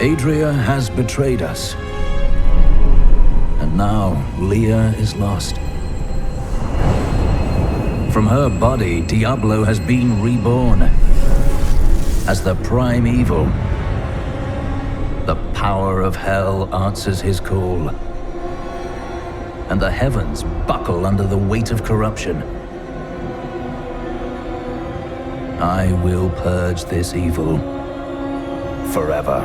Adria has betrayed us. And now Leah is lost. From her body, Diablo has been reborn as the prime evil. The power of hell answers his call, and the heavens buckle under the weight of corruption. I will purge this evil forever.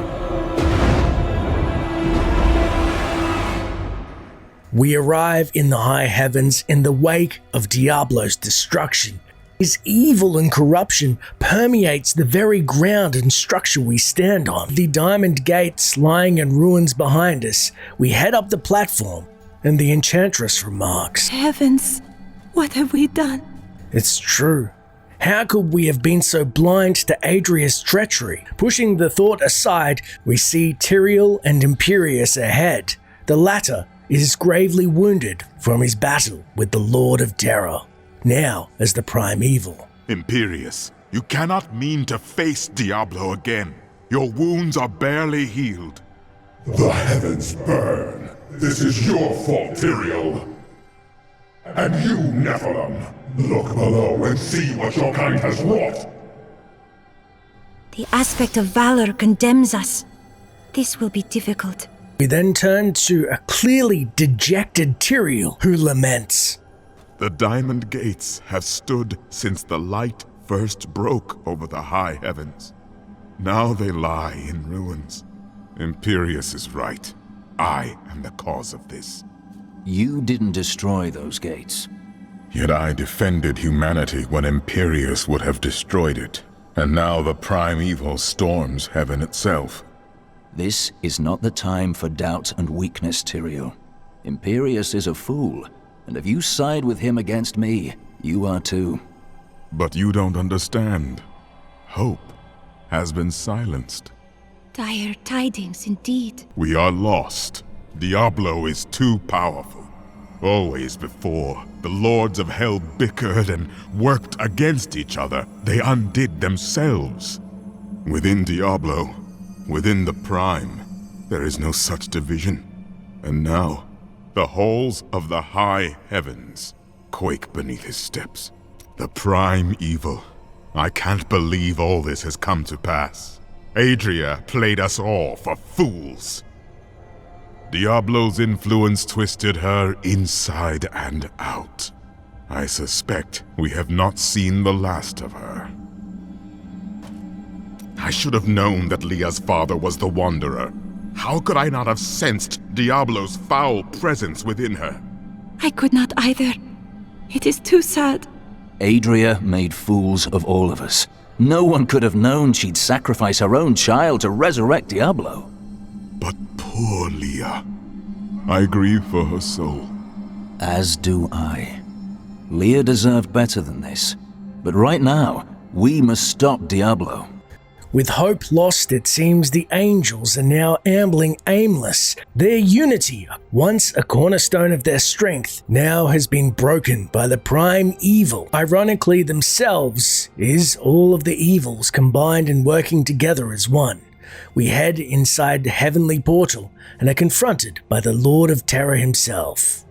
We arrive in the high heavens in the wake of Diablo's destruction. His evil and corruption permeates the very ground and structure we stand on. The diamond gates lying in ruins behind us, we head up the platform, and the enchantress remarks, "Heavens, what have we done?" "It's true. How could we have been so blind to Adria's treachery?" Pushing the thought aside, we see Tyrael and Imperius ahead. The latter is gravely wounded from his battle with the Lord of Terror, now as the prime evil. Imperius, you cannot mean to face Diablo again. Your wounds are barely healed. The heavens burn. This is your fault, Tyrael. And you, Nephilim, look below and see what your kind has wrought. The aspect of valor condemns us. This will be difficult. We then turn to a clearly dejected Tyrael, who laments, The diamond gates have stood since the light first broke over the high heavens. Now they lie in ruins. Imperius is right. I am the cause of this. You didn't destroy those gates. Yet I defended humanity when Imperius would have destroyed it. And now the prime evil storms heaven itself. This is not the time for doubt and weakness, Tyrael. Imperius is a fool, and if you side with him against me, you are too. But you don't understand. Hope has been silenced. Dire tidings indeed. We are lost. Diablo is too powerful. Always before, the lords of hell bickered and worked against each other. They undid themselves. Within Diablo, within the Prime, there is no such division. And now, the halls of the high heavens quake beneath his steps. The Prime Evil. I can't believe all this has come to pass. Adria played us all for fools. Diablo's influence twisted her inside and out. I suspect we have not seen the last of her. I should have known that Leah's father was the Wanderer. How could I not have sensed Diablo's foul presence within her? I could not either. It is too sad. Adria made fools of all of us. No one could have known she'd sacrifice her own child to resurrect Diablo. But poor Leah. I grieve for her soul. As do I. Leah deserved better than this. But right now, we must stop Diablo. With hope lost, it seems the angels are now ambling aimless. Their unity, once a cornerstone of their strength, now has been broken by the prime evil. Ironically, themselves is all of the evils combined and working together as one. We head inside the heavenly portal and are confronted by the Lord of Terror himself.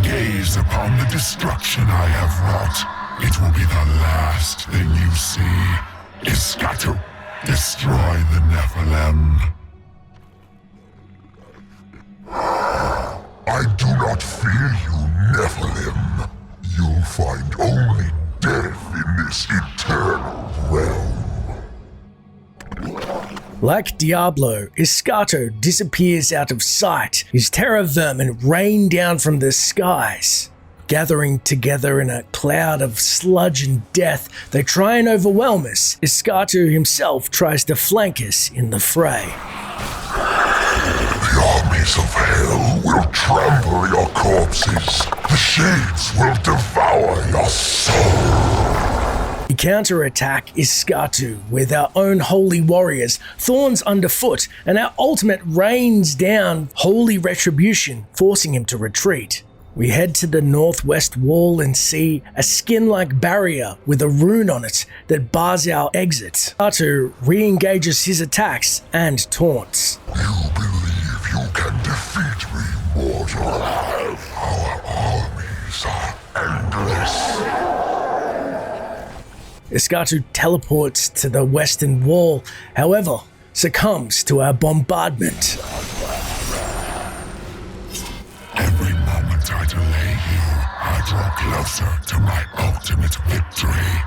Gaze upon the destruction I have wrought. It will be the last thing you see. Iskato, destroy the Nephilim. I do not fear you, Nephilim. You'll find only death in this eternal realm. Like Diablo, Iskato disappears out of sight. His terror vermin rain down from the skies. Gathering together in a cloud of sludge and death, they try and overwhelm us. Iskato himself tries to flank us in the fray. The armies of hell will trample your corpses. The shades will devour your soul. We counterattack Iskato with our own holy warriors, thorns underfoot, and our ultimate rains down holy retribution, forcing him to retreat. We head to the northwest wall and see a skin-like barrier with a rune on it that bars our exit. Artu re-engages his attacks and taunts. You believe you can defeat me, mortal? Our armies are endless. Iskatu teleports to the western wall, however, succumbs to our bombardment. Every moment I delay here, I draw closer to my ultimate victory.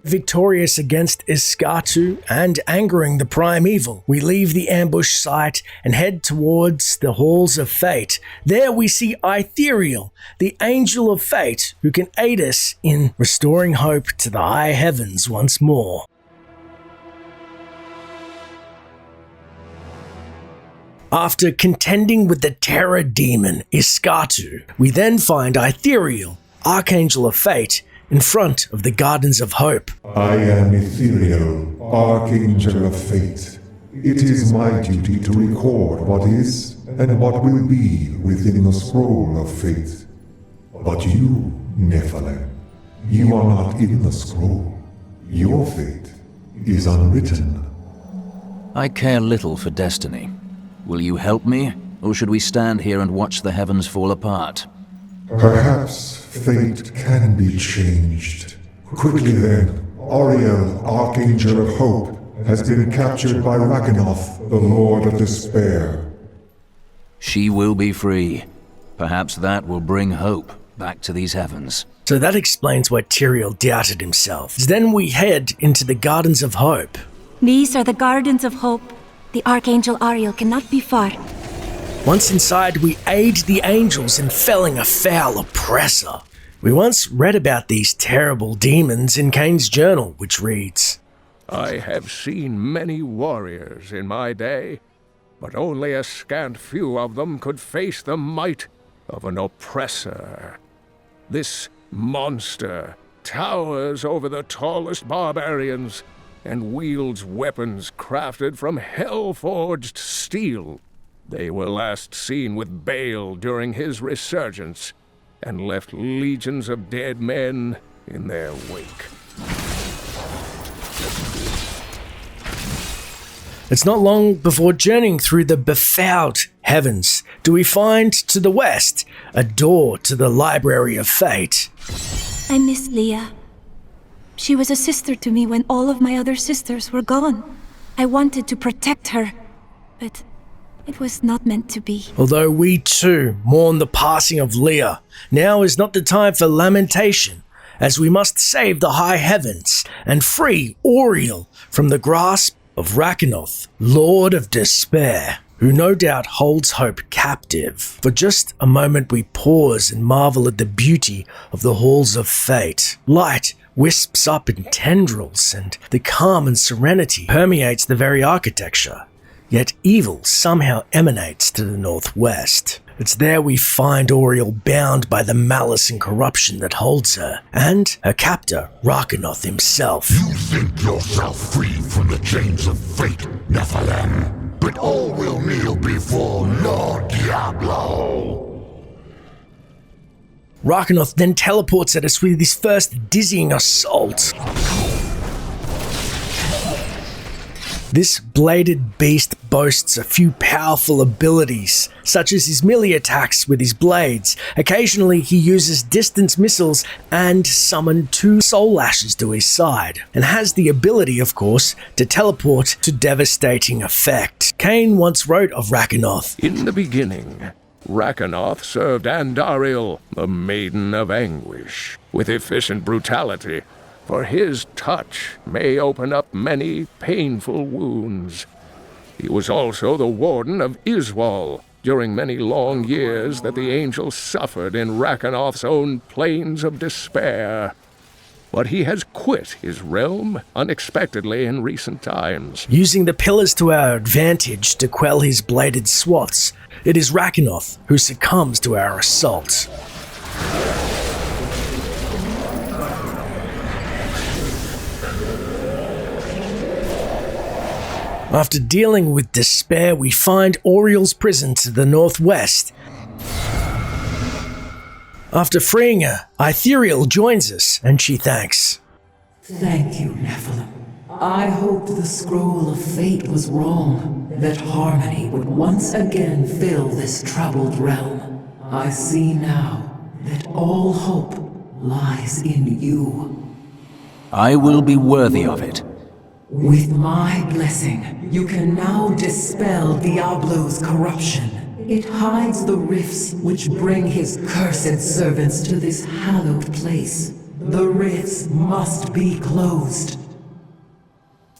Victorious against Iskatu and angering the primeval, we leave the ambush site and head towards the Halls of Fate. There we see Itheriel, the Angel of Fate, who can aid us in restoring hope to the high heavens once more. After contending with the terror demon Iskatu, we then find Itheriel, Archangel of Fate, in front of the Gardens of Hope. I am Ethereal, Archangel of Fate. It is my duty to record what is and what will be within the scroll of fate. But you, Nephilim, you are not in the scroll. Your fate is unwritten. I care little for destiny. Will you help me, or should we stand here and watch the heavens fall apart? Perhaps fate can be changed. Quickly then, Auriel, Archangel of Hope, has been captured by Rakanoth, the Lord of Despair. She will be free. Perhaps that will bring hope back to these heavens. So that explains why Tyrael doubted himself. Then we head into the Gardens of Hope. These are the Gardens of Hope. The Archangel Ariel cannot be far. Once inside, we aid the angels in felling a foul oppressor. We once read about these terrible demons in Cain's journal, which reads, I have seen many warriors in my day, but only a scant few of them could face the might of an oppressor. This monster towers over the tallest barbarians and wields weapons crafted from hell-forged steel. They were last seen with Baal during his resurgence, and left legions of dead men in their wake. It's not long before journeying through the befouled heavens do we find to the west a door to the Library of Fate. I miss Leah. She was a sister to me when all of my other sisters were gone. I wanted to protect her, but it was not meant to be. Although we too mourn the passing of Leah, now is not the time for lamentation, as we must save the high heavens and free Auriel from the grasp of Rakanoth, Lord of Despair, who no doubt holds hope captive. For just a moment we pause and marvel at the beauty of the Halls of Fate. Light wisps up in tendrils, and the calm and serenity permeates the very architecture. Yet evil somehow emanates to the northwest. It's there we find Auriel bound by the malice and corruption that holds her, and her captor, Rakanoth himself. You think yourself free from the chains of fate, Nephilim, but all will kneel before Lord Diablo. Rakanoth then teleports at us with his first dizzying assault. This bladed beast boasts a few powerful abilities, such as his melee attacks with his blades. Occasionally he uses distance missiles and summon 2 soul lashes to his side, and has the ability, of course, to teleport to devastating effect. Cain once wrote of Rakanoth, In the beginning, Rakanoth served Andariel, the Maiden of Anguish, with efficient brutality, for his touch may open up many painful wounds. He was also the warden of Iswal during many long years that the angels suffered in Rakanoth's own plains of despair. But he has quit his realm unexpectedly in recent times. using the pillars to our advantage to quell his bladed swaths. It is Rakanoth who succumbs to our assault. After dealing with despair, we find Auriel's prison to the northwest. After freeing her, Ethereal joins us and she thanks. Thank you, Nephilim. I hoped the scroll of fate was wrong, that harmony would once again fill this troubled realm. I see now that all hope lies in you. I will be worthy of it. With my blessing, you can now dispel Diablo's corruption. It hides the rifts which bring his cursed servants to this hallowed place. The rifts must be closed.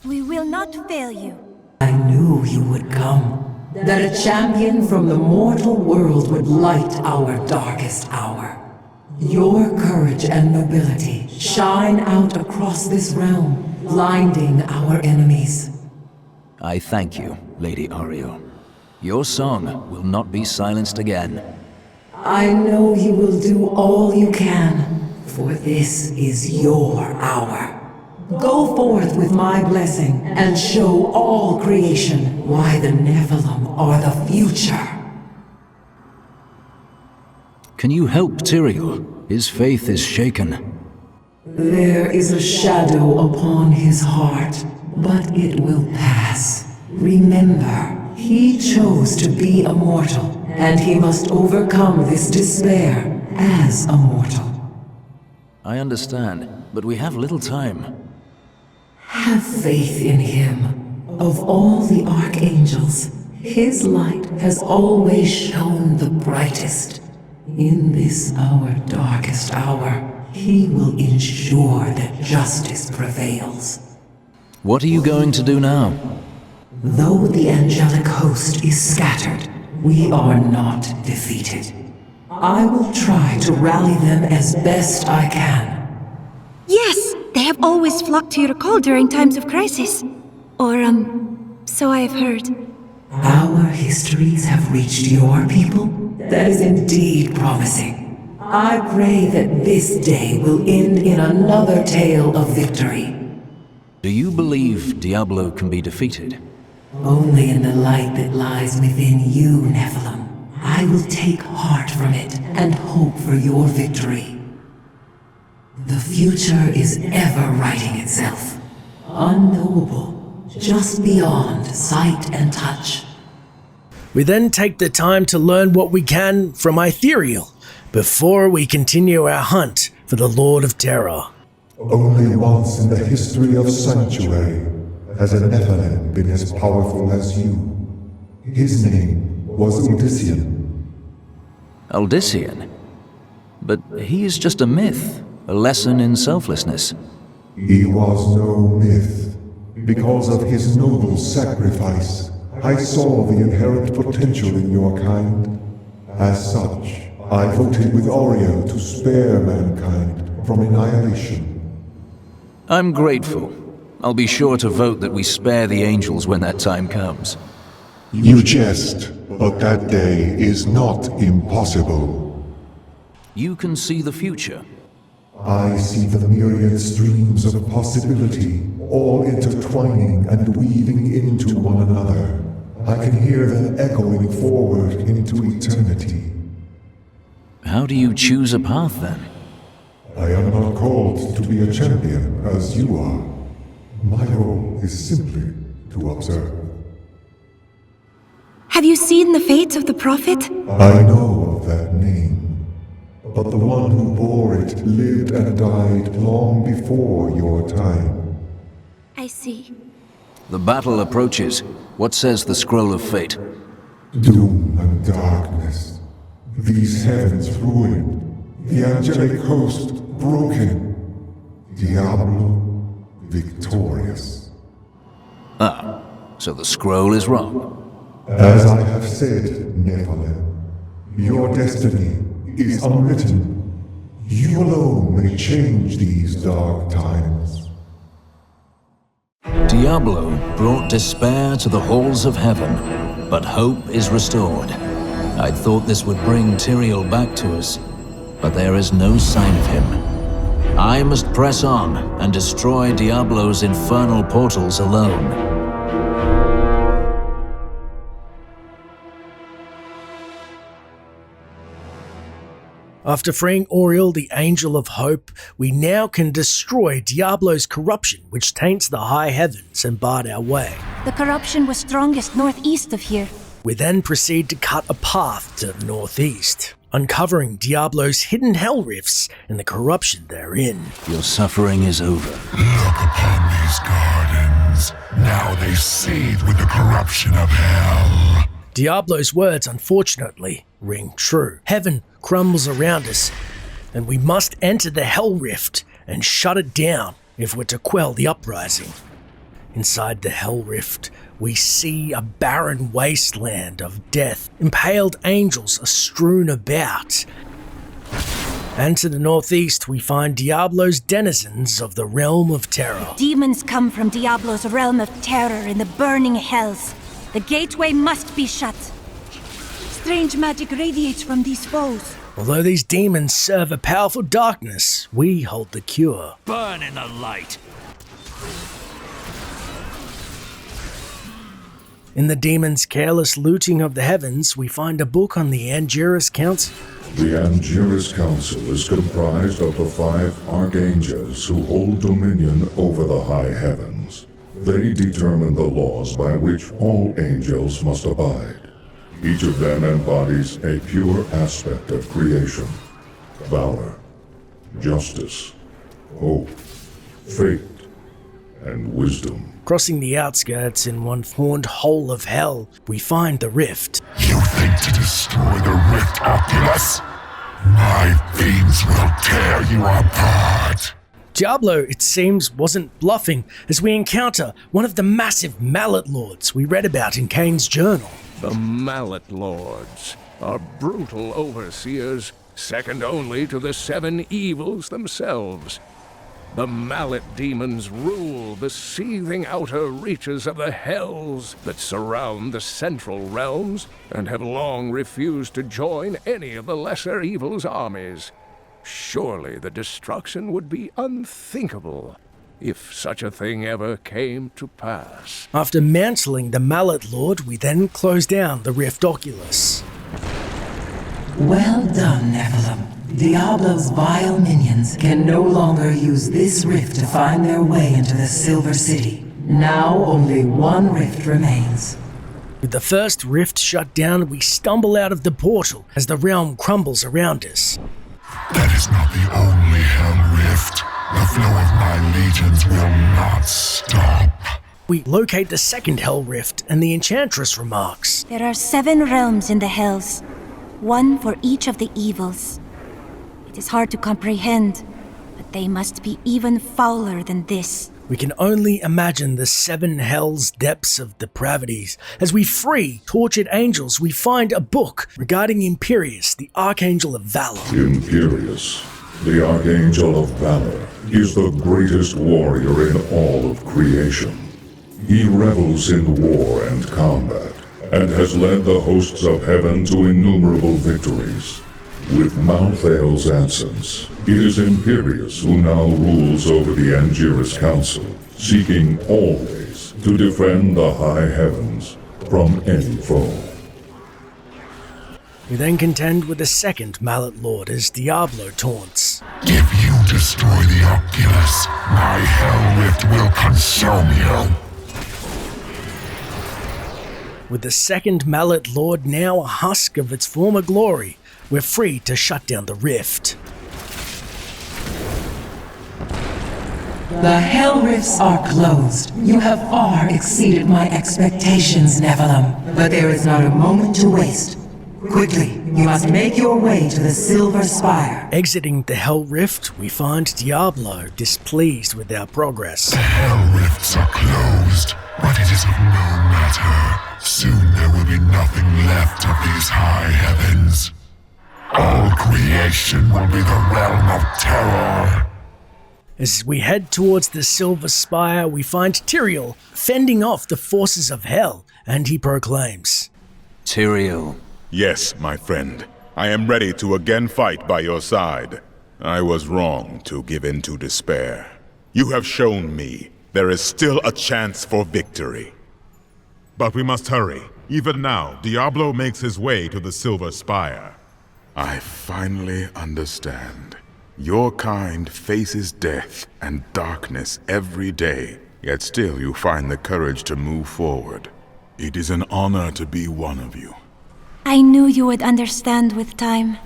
We will not fail you. I knew you would come, that a champion from the mortal world would light our darkest hour. Your courage and nobility shine out across this realm, blinding our enemies. I thank you, Lady Ariel. Your song will not be silenced again. I know you will do all you can, for this is your hour. Go forth with my blessing and show all creation why the Nephilim are the future. Can you help Tyrael? His faith is shaken. There is a shadow upon his heart, but it will pass. Remember, he chose to be a mortal, and he must overcome this despair as a mortal. I understand, but we have little time. Have faith in him. Of all the archangels, his light has always shone the brightest. In this our darkest hour, he will ensure that justice prevails. What are you going to do now? Though the angelic host is scattered, we are not defeated. I will try to rally them as best I can. Yes, they have always flocked to your call during times of crisis. Or, so I have heard. Our histories have reached your people? That is indeed promising. I pray that this day will end in another tale of victory. Do you believe Diablo can be defeated? Only in the light that lies within you, Nephilim. I will take heart from it and hope for your victory. The future is ever writing itself. Unknowable, just beyond sight and touch. We then take the time to learn what we can from Ethereal before we continue our hunt for the Lord of Terror. Only once in the history of Sanctuary has a Nephilim been as powerful as you. His name was Odyssean. Aldician? But he is just a myth, a lesson in selflessness. He was no myth. Because of his noble sacrifice, I saw the inherent potential in your kind. As such, I voted with Oreo to spare mankind from annihilation. I'm grateful. I'll be sure to vote that we spare the angels when that time comes. You jest, but that day is not impossible. You can see the future. I see the myriad streams of possibility, all intertwining and weaving into one another. I can hear them echoing forward into eternity. How do you choose a path then? I am not called to be a champion as you are. My role is simply to observe. Have you seen the fate of the Prophet? I know of that name, but the one who bore it lived and died long before your time. I see. The battle approaches. What says the Scroll of Fate? Doom and darkness. These heavens ruined. The angelic host broken. Diablo victorious. Ah, so the scroll is wrong. As I have said, Nephilim, your destiny is unwritten. You alone may change these dark times. Diablo brought despair to the halls of heaven, but hope is restored. I thought this would bring Tyrael back to us, but there is no sign of him. I must press on and destroy Diablo's infernal portals alone. After freeing Oriel, the Angel of Hope, we now can destroy Diablo's corruption, which taints the high heavens and barred our way. The corruption was strongest northeast of here. We then proceed to cut a path to the northeast, uncovering Diablo's hidden hell rifts and the corruption therein. Your suffering is over. Look upon these gardens. Now they seethe with the corruption of hell. Diablo's words, unfortunately, ring true. Heaven crumbles around us, and we must enter the Hell Rift and shut it down if we're to quell the uprising. Inside the Hell Rift, we see a barren wasteland of death. Impaled angels are strewn about. And to the northeast, we find Diablo's denizens of the Realm of Terror. Demons come from Diablo's realm of terror in the burning hells. The gateway must be shut. Strange magic radiates from these foes. Although these demons serve a powerful darkness, we hold the cure. Burn in the light. In the demons' careless looting of the heavens, we find a book on the Angiris Council. The Angiris Council is comprised of the 5 archangels who hold dominion over the high heavens. They determine the laws by which all angels must abide. Each of them embodies a pure aspect of creation: valor, justice, hope, fate, and wisdom. Crossing the outskirts in one horned hole of hell, we find the rift. You think to destroy the Rift Oculus? My fiends will tear you apart. Diablo, it seems, wasn't bluffing as we encounter one of the massive Mallet Lords we read about in Cain's journal. The Mallet Lords are brutal overseers, second only to the 7 evils themselves. The Mallet demons rule the seething outer reaches of the hells that surround the central realms, and have long refused to join any of the lesser evils' armies. Surely the destruction would be unthinkable if such a thing ever came to pass. After mantling the Mallet Lord, we then close down the Rift Oculus. Well done, Nephilim. Diablo's vile minions can no longer use this rift to find their way into the Silver City. Now only one rift remains. With the first rift shut down, we stumble out of the portal as the realm crumbles around us. That is not the only hell rift. The flow of my legions will not stop. We locate the second hell rift, and the Enchantress remarks, There are 7 realms in the hells, one for each of the evils. It is hard to comprehend, but they must be even fouler than this. We can only imagine the 7 hells' depths of depravities. As we free tortured angels, we find a book regarding Imperius, the Archangel of Valor. Imperius, the Archangel of Valor, is the greatest warrior in all of creation. He revels in war and combat, and has led the hosts of heaven to innumerable victories. With Malthael's absence, it is Imperius who now rules over the Angiris Council, seeking always to defend the high heavens from any foe. We then contend with the second Mallet Lord as Diablo taunts. If you destroy the Oculus, my hell rift will consume you. With the second Mallet Lord now a husk of its former glory, we're free to shut down the rift. The hell rifts are closed. You have far exceeded my expectations, Nephilim. But there is not a moment to waste. Quickly, you must make your way to the Silver Spire. Exiting the Hell Rift, we find Diablo displeased with our progress. The hell rifts are closed, but it is of no matter. Soon there will be nothing left of these high heavens. All creation will be the realm of terror. As we head towards the Silver Spire, we find Tyrael fending off the forces of hell, and he proclaims, Tyrael. Yes, my friend. I am ready to again fight by your side. I was wrong to give in to despair. You have shown me there is still a chance for victory. But we must hurry. Even now, Diablo makes his way to the Silver Spire. I finally understand. Your kind faces death and darkness every day, yet still you find the courage to move forward. It is an honor to be one of you. I knew you would understand with time.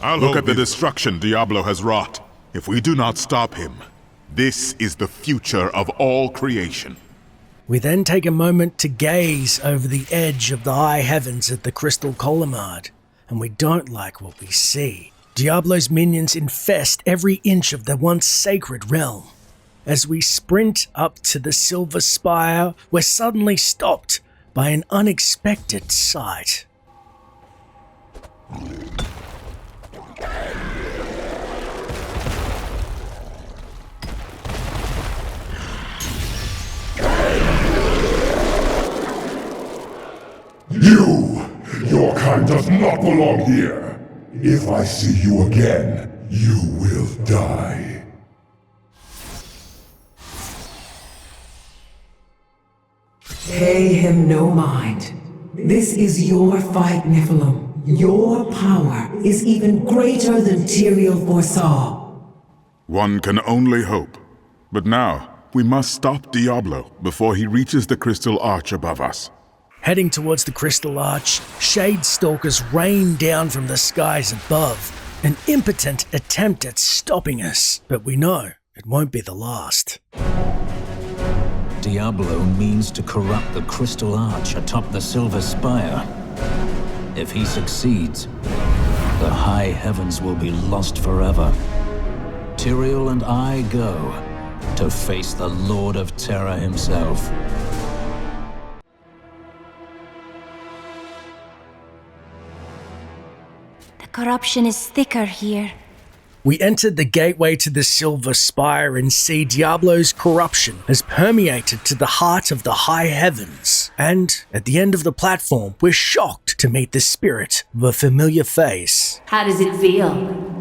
Look at the destruction Diablo has wrought. If we do not stop him, this is the future of all creation. We then take a moment to gaze over the edge of the high heavens at the crystal colonnade, and we don't like what we see. Diablo's minions infest every inch of the once sacred realm. As we sprint up to the silver spire, we're suddenly stopped by an unexpected sight. Your kind does not belong here. If I see you again, you will die. Pay him no mind. This is your fight, Nephilim. Your power is even greater than Tyrael foresaw. One can only hope. But now, we must stop Diablo before he reaches the crystal arch above us. Heading towards the crystal arch, shade stalkers rain down from the skies above, an impotent attempt at stopping us, but we know it won't be the last. Diablo means to corrupt the crystal arch atop the silver spire. If he succeeds, the high heavens will be lost forever. Tyrael and I go to face the Lord of Terror himself. Corruption is thicker here. We entered the gateway to the Silver Spire and see Diablo's corruption has permeated to the heart of the high heavens. And at the end of the platform, we're shocked to meet the spirit of a familiar face. How does it feel,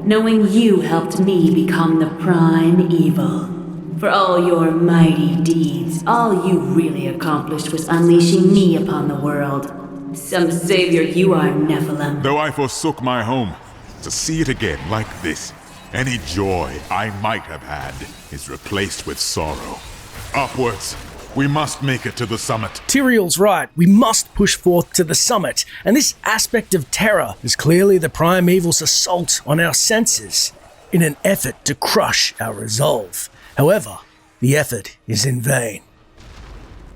knowing you helped me become the prime evil? For all your mighty deeds, all you really accomplished was unleashing me upon the world. Some savior you are, Nephilim. Though I forsook my home, to see it again like this, any joy I might have had is replaced with sorrow. Upwards, we must make it to the summit. Tyrael's right, we must push forth to the summit, and this aspect of terror is clearly the prime evil's assault on our senses in an effort to crush our resolve. However, the effort is in vain.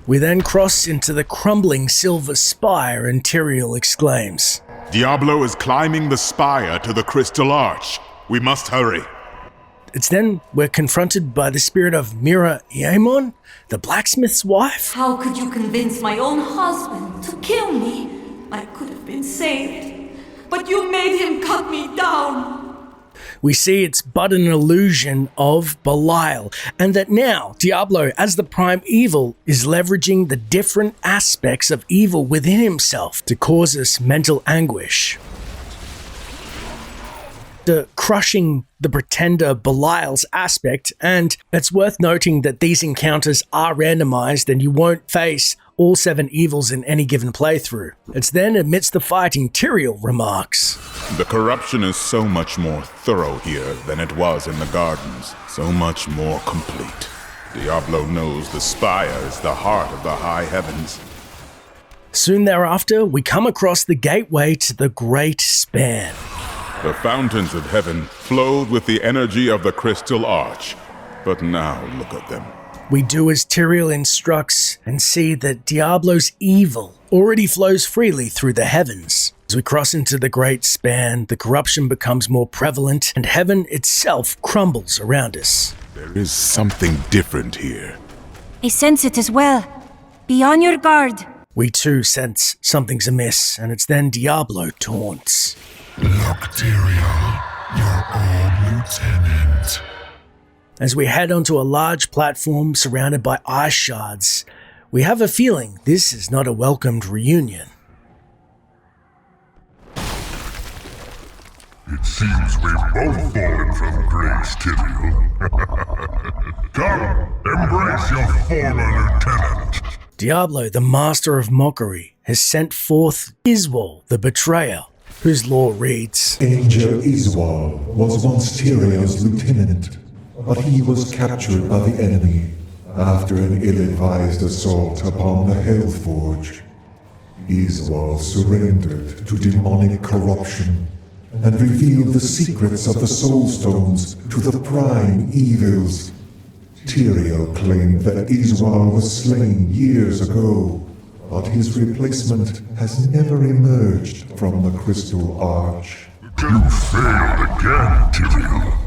We then cross into the crumbling silver spire and Tyrael exclaims, Diablo is climbing the spire to the crystal arch. We must hurry. It's then we're confronted by the spirit of Mira Iamon, the blacksmith's wife. How could you convince my own husband to kill me? I could have been saved, but you made him cut me down. We see it's but an illusion of Belial, and that now Diablo, as the prime evil, is leveraging the different aspects of evil within himself to cause us mental anguish. Crushing the pretender Belial's aspect, and it's worth noting that these encounters are randomized and you won't face all 7 evils in any given playthrough. It's then amidst the fighting Tyrael remarks, The corruption is so much more thorough here than it was in the gardens, so much more complete. Diablo knows the spire is the heart of the high heavens. Soon thereafter, we come across the gateway to the Great Span. The fountains of heaven flowed with the energy of the crystal arch, but now look at them. We do as Tyrael instructs and see that Diablo's evil already flows freely through the heavens. As we cross into the Great Span, the corruption becomes more prevalent and heaven itself crumbles around us. There is something different here. I sense it as well. Be on your guard. We too sense something's amiss, and it's then Diablo taunts. Look, Tyrael, your old lieutenant. As we head onto a large platform surrounded by ice shards, we have a feeling this is not a welcomed reunion. It seems we've both fallen from grace, Tyrael. Come, embrace your former lieutenant. Diablo, the master of mockery, has sent forth Iswal, the betrayer, whose lore reads, Angel Iswal was once Tyrion's lieutenant, but he was captured by the enemy after an ill-advised assault upon the Hellforge. Iswal surrendered to demonic corruption and revealed the secrets of the Soulstones to the Prime Evils. Tyrion claimed that Iswal was slain years ago, but his replacement has never emerged from the Crystal Arch. You failed again, Tyrion.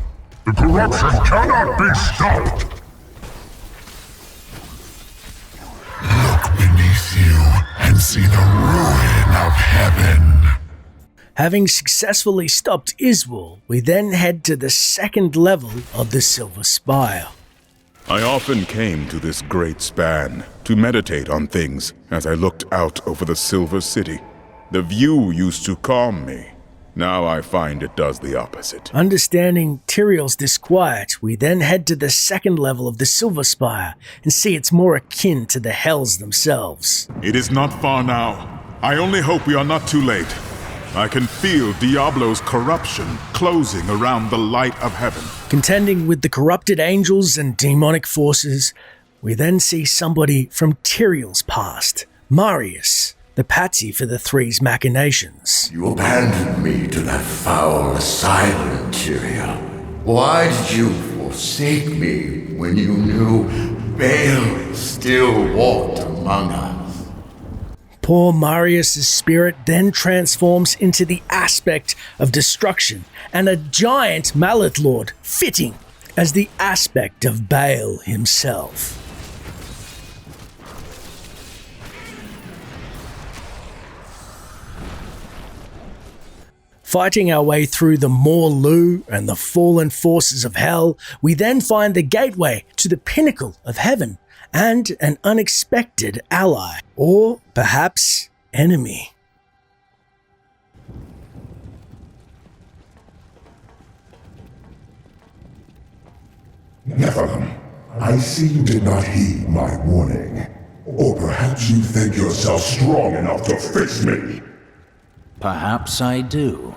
The corruption cannot be stopped! Look beneath you and see the ruin of heaven. Having successfully stopped Iswal, we then head to the second level of the Silver Spire. I often came to this great span to meditate on things as I looked out over the Silver City. The view used to calm me. Now I find it does the opposite. Understanding Tyrion's disquiet, we then head to the second level of the Silver Spire and see it's more akin to the Hells themselves. It is not far now. I only hope we are not too late. I can feel Diablo's corruption closing around the light of heaven. Contending with the corrupted angels and demonic forces, we then see somebody from Tyrion's past, Marius, the patsy for the Three's machinations. You abandoned me to that foul asylum, Tyrion. Why did you forsake me when you knew Baal still walked among us? Poor Marius' spirit then transforms into the aspect of destruction and a giant Mallet Lord, fitting as the aspect of Baal himself. Fighting our way through the Morlu and the fallen forces of hell, we then find the gateway to the pinnacle of heaven and an unexpected ally, or perhaps enemy. Nephilim, I see you did not heed my warning. Or perhaps you think yourself strong enough to face me. Perhaps I do.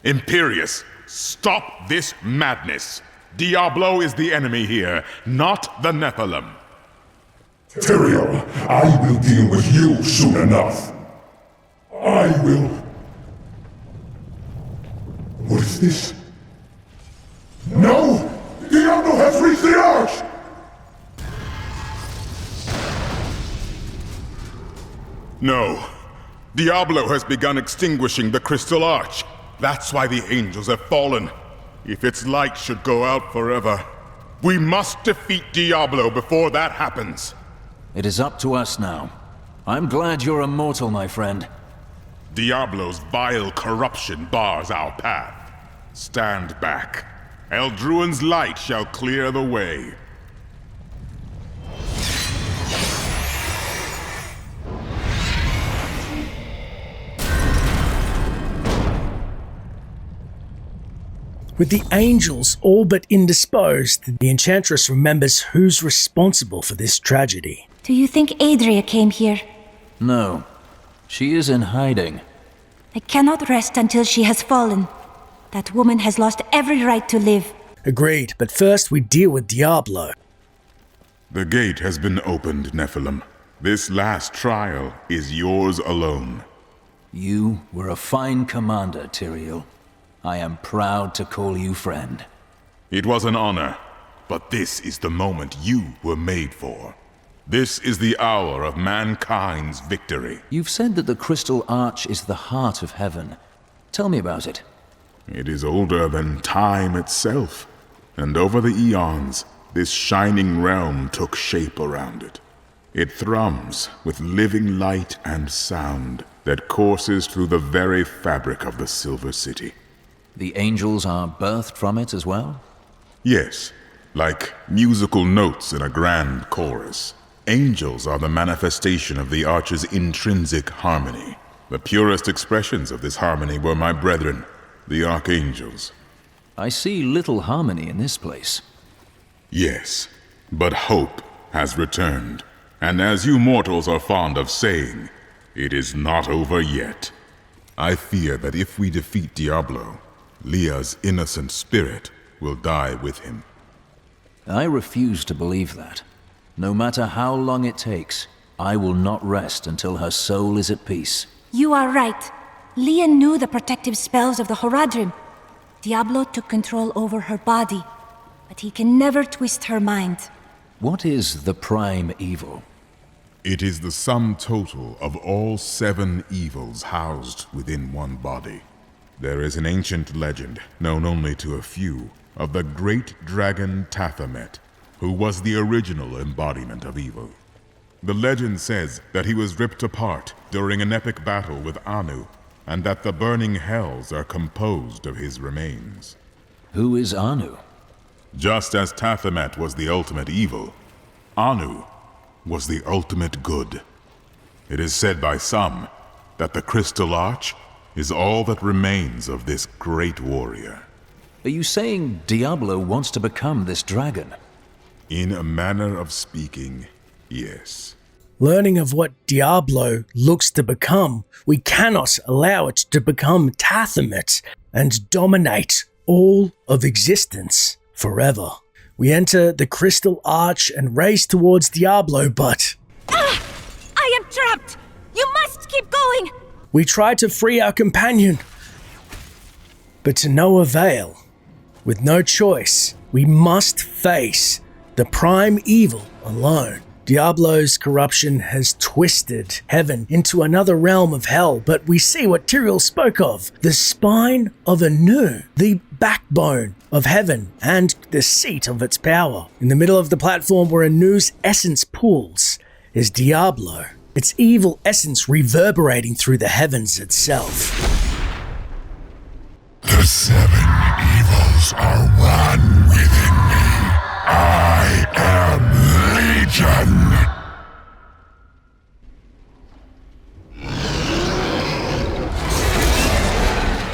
Imperius, stop this madness. Diablo is the enemy here, not the Nephilim. Tyrion, I will deal with you soon enough. I will... What is this? No! Diablo has reached the Arch! No. Diablo has begun extinguishing the Crystal Arch. That's why the angels have fallen. If its light should go out forever, we must defeat Diablo before that happens. It is up to us now. I'm glad you're immortal, my friend. Diablo's vile corruption bars our path. Stand back. Eldruin's light shall clear the way. With the angels all but indisposed, the Enchantress remembers who's responsible for this tragedy. Do you think Adria came here? No. She is in hiding. I cannot rest until she has fallen. That woman has lost every right to live. Agreed, but first we deal with Diablo. The gate has been opened, Nephilim. This last trial is yours alone. You were a fine commander, Tyrion. I am proud to call you friend. It was an honor, but this is the moment you were made for. This is the hour of mankind's victory. You've said that the Crystal Arch is the heart of heaven. Tell me about it. It is older than time itself, and over the eons, this shining realm took shape around it. It thrums with living light and sound that courses through the very fabric of the Silver City. The angels are birthed from it as well? Yes, like musical notes in a grand chorus. Angels are the manifestation of the Arch's intrinsic harmony. The purest expressions of this harmony were my brethren, the Archangels. I see little harmony in this place. Yes, but hope has returned. And as you mortals are fond of saying, it is not over yet. I fear that if we defeat Diablo, Leah's innocent spirit will die with him. I refuse to believe that. No matter how long it takes, I will not rest until her soul is at peace. You are right. Leah knew the protective spells of the Horadrim. Diablo took control over her body, but he can never twist her mind. What is the prime evil? It is the sum total of all 7 evils housed within one body. There is an ancient legend, known only to a few, of the great dragon Tathamet, who was the original embodiment of evil. The legend says that he was ripped apart during an epic battle with Anu, and that the burning hells are composed of his remains. Who is Anu? Just as Tathamet was the ultimate evil, Anu was the ultimate good. It is said by some that the Crystal Arch is all that remains of this great warrior. Are you saying Diablo wants to become this dragon? In a manner of speaking, yes. Learning of what Diablo looks to become, we cannot allow it to become Tathamet and dominate all of existence forever. We enter the Crystal Arch and race towards Diablo, but... I am trapped! You must keep going! We try to free our companion, but to no avail. With no choice, we must face the prime evil alone. Diablo's corruption has twisted heaven into another realm of hell, but we see what Tyrael spoke of, the spine of Anu, the backbone of heaven and the seat of its power. In the middle of the platform where Anu's essence pools is Diablo, its evil essence reverberating through the heavens itself. The 7 evils are one within me. I am Legion.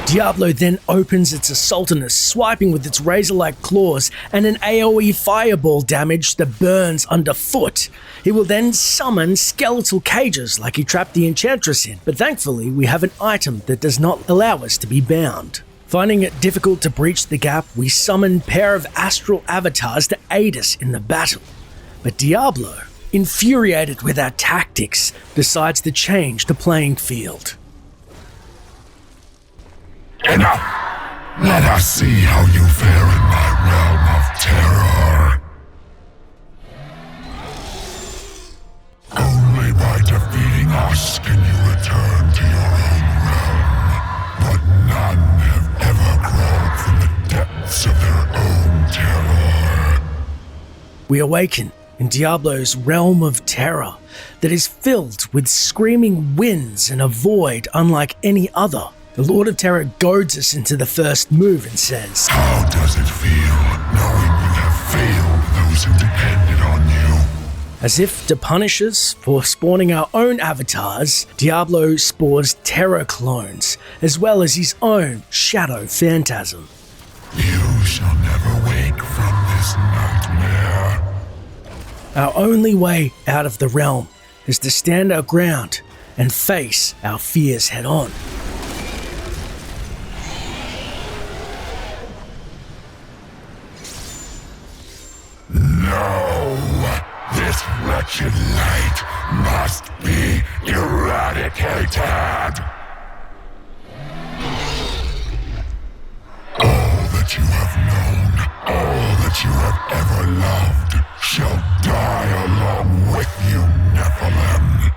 Diablo then opens its assault on us, swiping with its razor-like claws and an AoE fireball damage that burns underfoot. He will then summon skeletal cages like he trapped the Enchantress in, but thankfully we have an item that does not allow us to be bound. Finding it difficult to breach the gap, we summon a pair of astral avatars to aid us in the battle. But Diablo, infuriated with our tactics, decides to change the playing field. Enough! Let us see how you fare in my realm of terror. Only by defeating us can you return to your own realm. But none have ever crawled from the depths of their own terror. We awaken in Diablo's realm of terror that is filled with screaming winds and a void unlike any other. The Lord of Terror goads us into the first move and says, How does it feel knowing you have failed those who depended on you? As if to punish us for spawning our own avatars, Diablo spawns terror clones, as well as his own shadow phantasm. You shall never wake from this nightmare. Our only way out of the realm is to stand our ground and face our fears head on. No! This wretched light must be eradicated! All that you have known, all that you have ever loved, shall die along with you, Nephilim.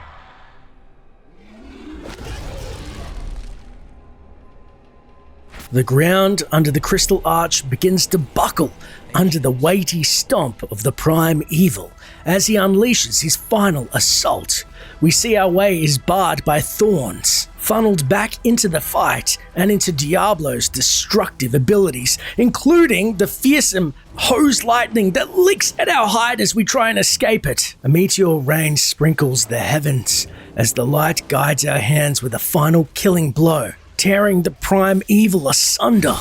The ground under the Crystal Arch begins to buckle under the weighty stomp of the Prime Evil as he unleashes his final assault. We see our way is barred by thorns, funneled back into the fight and into Diablo's destructive abilities, including the fearsome hose lightning that licks at our hide as we try and escape it. A meteor rain sprinkles the heavens as the light guides our hands with a final killing blow, tearing the Prime Evil asunder.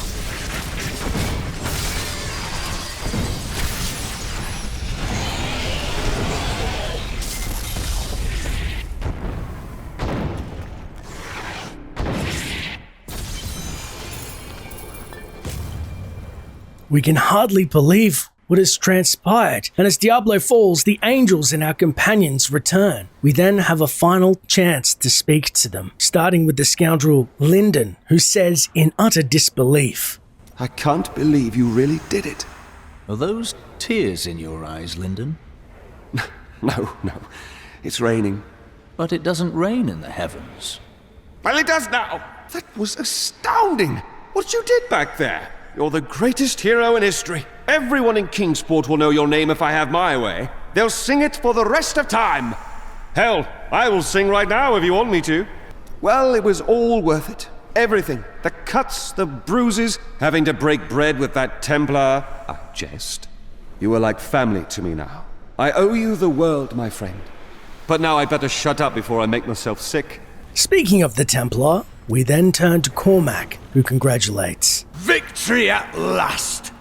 We can hardly believe what has transpired, and as Diablo falls, the angels and our companions return. We then have a final chance to speak to them, starting with the scoundrel Lyndon, who says in utter disbelief, I can't believe you really did it. Are those tears in your eyes, Lyndon? No, it's raining. But it doesn't rain in the heavens. Well, it does now. That was astounding. What you did back there. You're the greatest hero in history. Everyone in Kingsport will know your name if I have my way. They'll sing it for the rest of time. Hell, I will sing right now if you want me to. Well, it was all worth it. Everything. The cuts, the bruises, having to break bread with that Templar. I jest. You are like family to me now. I owe you the world, my friend. But now I better shut up before I make myself sick. Speaking of the Templar, we then turn to Cormac, who congratulates. Victory at last!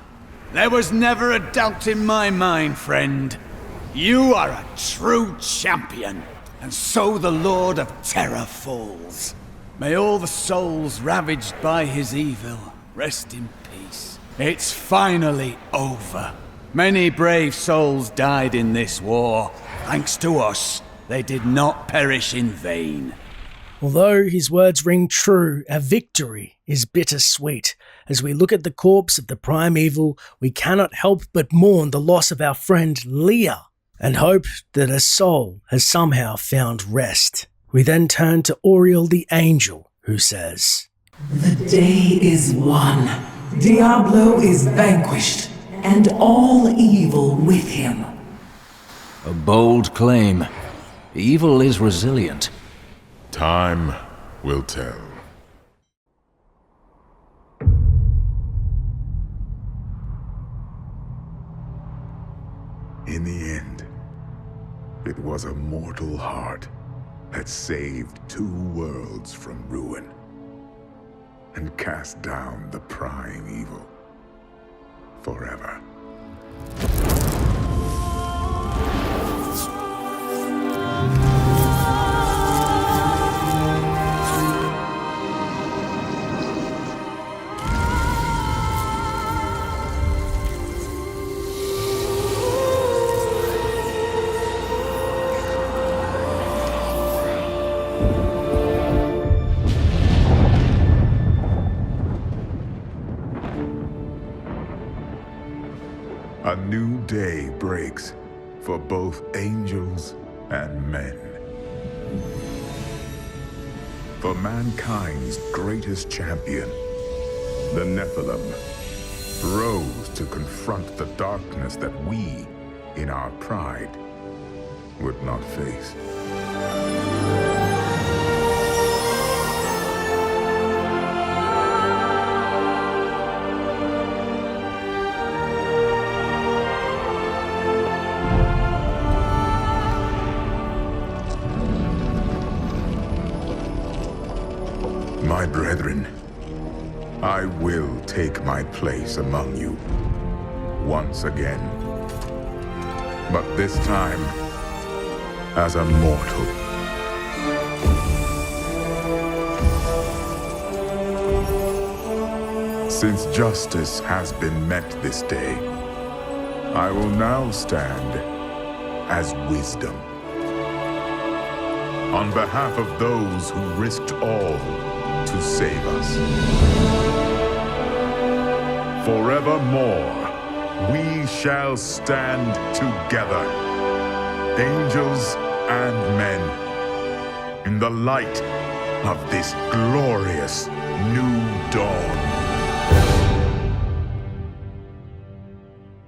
There was never a doubt in my mind, friend. You are a true champion, and so the Lord of Terror falls. May all the souls ravaged by his evil rest in peace. It's finally over. Many brave souls died in this war. Thanks to us, they did not perish in vain. Although his words ring true, our victory is bittersweet. As we look at the corpse of the primeval, we cannot help but mourn the loss of our friend Leah, and hope that her soul has somehow found rest. We then turn to Oriel the Angel, who says, The day is won. Diablo is vanquished, and all evil with him. A bold claim. Evil is resilient. Time will tell. In the end, it was a mortal heart that saved 2 worlds from ruin and cast down the prime evil forever. A new day breaks for both angels and men. For mankind's greatest champion, the Nephilim, rose to confront the darkness that we, in our pride, would not face. My brethren, I will take my place among you once again. But this time, as a mortal. Since justice has been met this day, I will now stand as wisdom. On behalf of those who risked all to save us. Forevermore, we shall stand together, angels and men, in the light of this glorious new